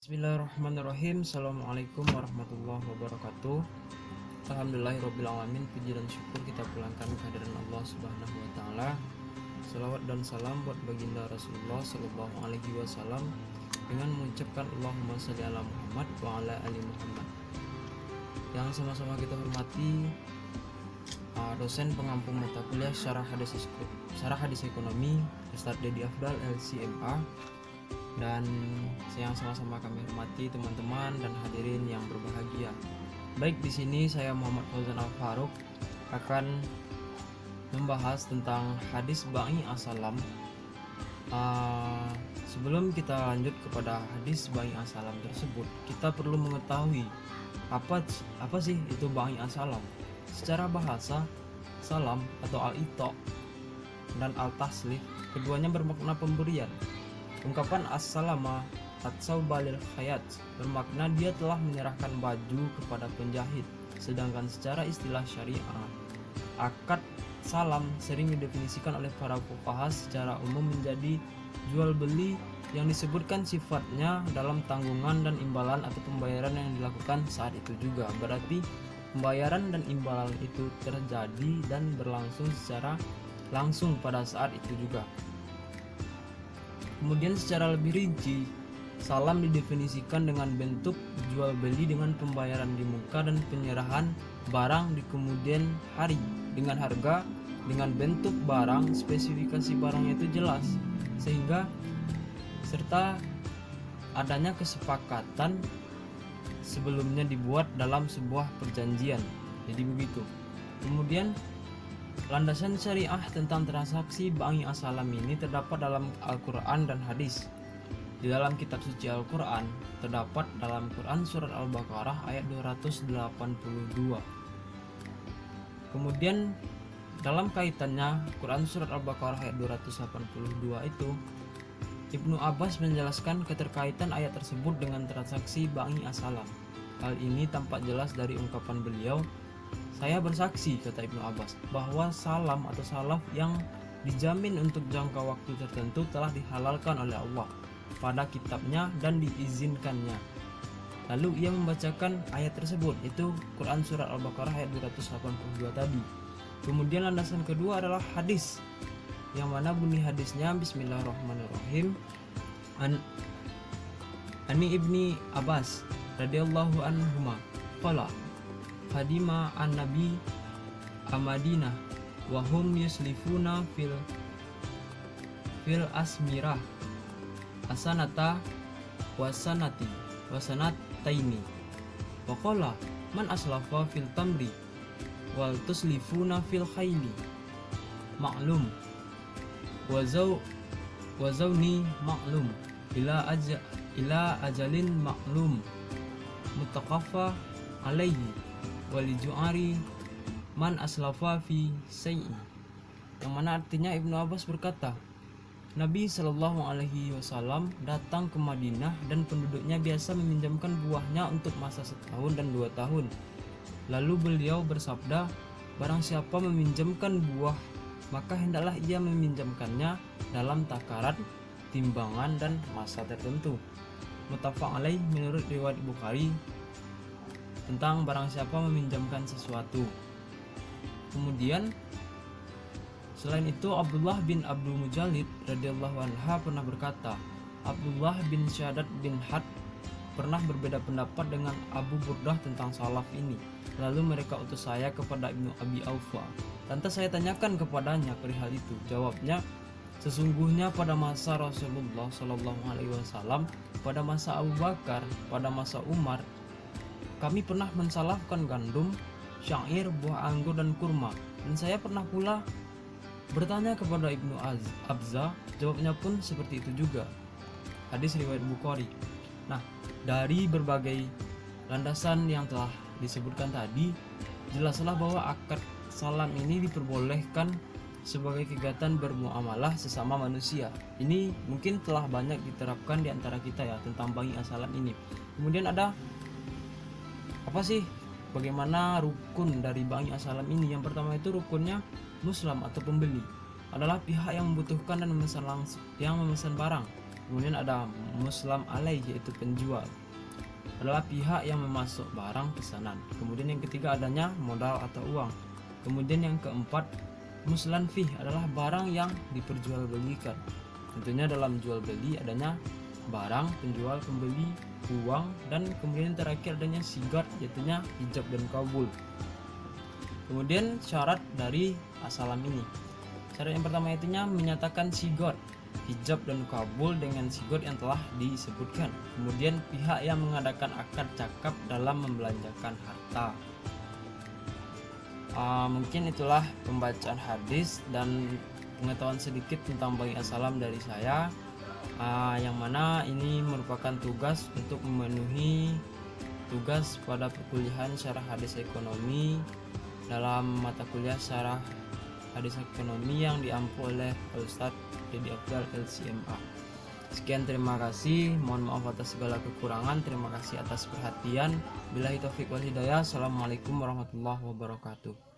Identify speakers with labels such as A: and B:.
A: Bismillahirrahmanirrahim. Assalamualaikum warahmatullahi wabarakatuh. Alhamdulillahirrabbilalamin. Puji dan syukur kita pulangkan kehadiran Allah subhanahu wa ta'ala. Salawat dan salam buat baginda Rasulullah sallallahu alaihi wasallam, dengan mengucapkan Allahumma shalli ala Muhammad wa ala ali Muhammad. Yang sama-sama kita hormati dosen pengampu mata kuliah Syarah Hadis Ekonomi Ustaz Dedi Afdal LCMA, dan yang sama-sama kami hormati teman-teman dan hadirin yang berbahagia. Baik, di sini saya Muhammad Fauzan Al-Faruq akan membahas tentang hadis Ba'i As-Salam. Sebelum kita lanjut kepada hadis Ba'i As-Salam tersebut, kita perlu mengetahui apa sih itu Ba'i As-Salam. Secara bahasa, salam atau al-ita dan al-taslih keduanya bermakna pemberian. Ungkapan as-salama at-saubalil khayat bermakna dia telah menyerahkan baju kepada penjahit. Sedangkan secara istilah syariah, akad salam sering didefinisikan oleh para fuqaha secara umum menjadi jual beli yang disebutkan sifatnya dalam tanggungan dan imbalan atau pembayaran yang dilakukan saat itu juga. Berarti pembayaran dan imbalan itu terjadi dan berlangsung secara langsung pada saat itu juga. Kemudian secara lebih rinci, salam didefinisikan dengan bentuk jual beli dengan pembayaran di muka dan penyerahan barang di kemudian hari dengan harga, dengan bentuk barang, spesifikasi barangnya itu jelas, sehingga serta adanya kesepakatan sebelumnya dibuat dalam sebuah perjanjian. Jadi begitu. Kemudian landasan syariah tentang transaksi Ba'i As-Salam ini terdapat dalam Al-Quran dan hadis. Di dalam kitab suci Al-Quran terdapat dalam Quran surat Al-Baqarah ayat 282. Kemudian dalam kaitannya Quran surat Al-Baqarah ayat 282 itu, Ibnu Abbas menjelaskan keterkaitan ayat tersebut dengan transaksi Ba'i As-Salam. Hal ini tampak jelas dari ungkapan beliau, "Saya bersaksi," kata Ibnu Abbas, "bahwa salam atau salaf yang dijamin untuk jangka waktu tertentu telah dihalalkan oleh Allah pada kitabnya dan diizinkannya." Lalu ia membacakan ayat tersebut, itu Quran surat Al-Baqarah ayat 282 tadi. Kemudian landasan kedua adalah hadis, yang mana bunyi hadisnya Bismillahirrahmanirrahim. Ani ibni Abbas radhiyallahu anhuma qala Khadima an-Nabi Amadinah wa hum yuslifuna fil asmirah asanata wasanataini wa qala man aslafa fil tamri wal tuslifuna fil khayli ma'lum wa zawni ma'lum ila ajalin ma'lum muttaqafa alaihi waliju'ari man aslafa fi sayyi, yang mana artinya Ibnu Abbas berkata, Nabi Shallallahu alaihi wasallam datang ke Madinah dan penduduknya biasa meminjamkan buahnya untuk masa 1 dan 2 tahun. Lalu beliau bersabda, barang siapa meminjamkan buah, maka hendaklah ia meminjamkannya dalam takaran, timbangan, dan masa tertentu. Muttafaq alaih, menurut riwayat Bukhari, tentang barang siapa meminjamkan sesuatu. Kemudian selain itu, Abdullah bin Abdul Mujallid radhiyallahu anha pernah berkata, Abdullah bin Syaddad bin Had pernah berbeda pendapat dengan Abu Burdah tentang salaf ini. Lalu mereka utus saya kepada Ibnu Abi Aufa. Lantas saya tanyakan kepadanya perihal itu. Jawabnya, sesungguhnya pada masa Rasulullah Shallallahu Alaihi Wasallam, pada masa Abu Bakar, pada masa Umar, kami pernah mensalafkan gandum, syair, buah anggur, dan kurma. Dan saya pernah pula bertanya kepada Ibnu Abza, jawabnya pun seperti itu juga. Hadis riwayat Bukhari. Nah, dari berbagai landasan yang telah disebutkan tadi, jelaslah bahwa akad salam ini diperbolehkan sebagai kegiatan bermuamalah sesama manusia. Ini mungkin telah banyak diterapkan di antara kita ya, tentang Ba'i As-Salam ini. Kemudian ada apa sih, bagaimana rukun dari Ba'i As-Salam ini? Yang pertama itu rukunnya muslim atau pembeli adalah pihak yang membutuhkan dan memesan barang. Kemudian ada muslam alaih, yaitu penjual, adalah pihak yang memasuk barang pesanan. Kemudian yang ketiga adanya modal atau uang. Kemudian yang keempat muslan fih, adalah barang yang diperjualbelikan. Tentunya dalam jual beli adanya barang, penjual, pembeli, uang, dan kemudian terakhir adanya sigar, yaitu ijab dan kabul. Kemudian syarat dari asalam ini. Syarat yang pertama itunya menyatakan sigar, hijab dan kabul dengan sigar yang telah disebutkan. Kemudian pihak yang mengadakan akad cakap dalam membelanjakan harta. Mungkin itulah pembacaan hadis dan pengetahuan sedikit tentang bagi asalam dari saya, yang mana ini merupakan tugas untuk memenuhi tugas pada perkuliahan syarah hadis ekonomi dalam mata kuliah syarah hadis ekonomi yang diampu oleh Ustadz Dedy Afdal LCMA. Sekian, terima kasih, mohon maaf atas segala kekurangan, terima kasih atas perhatian. Billahi taufiq wal hidayah. Assalamualaikum warahmatullahi wabarakatuh.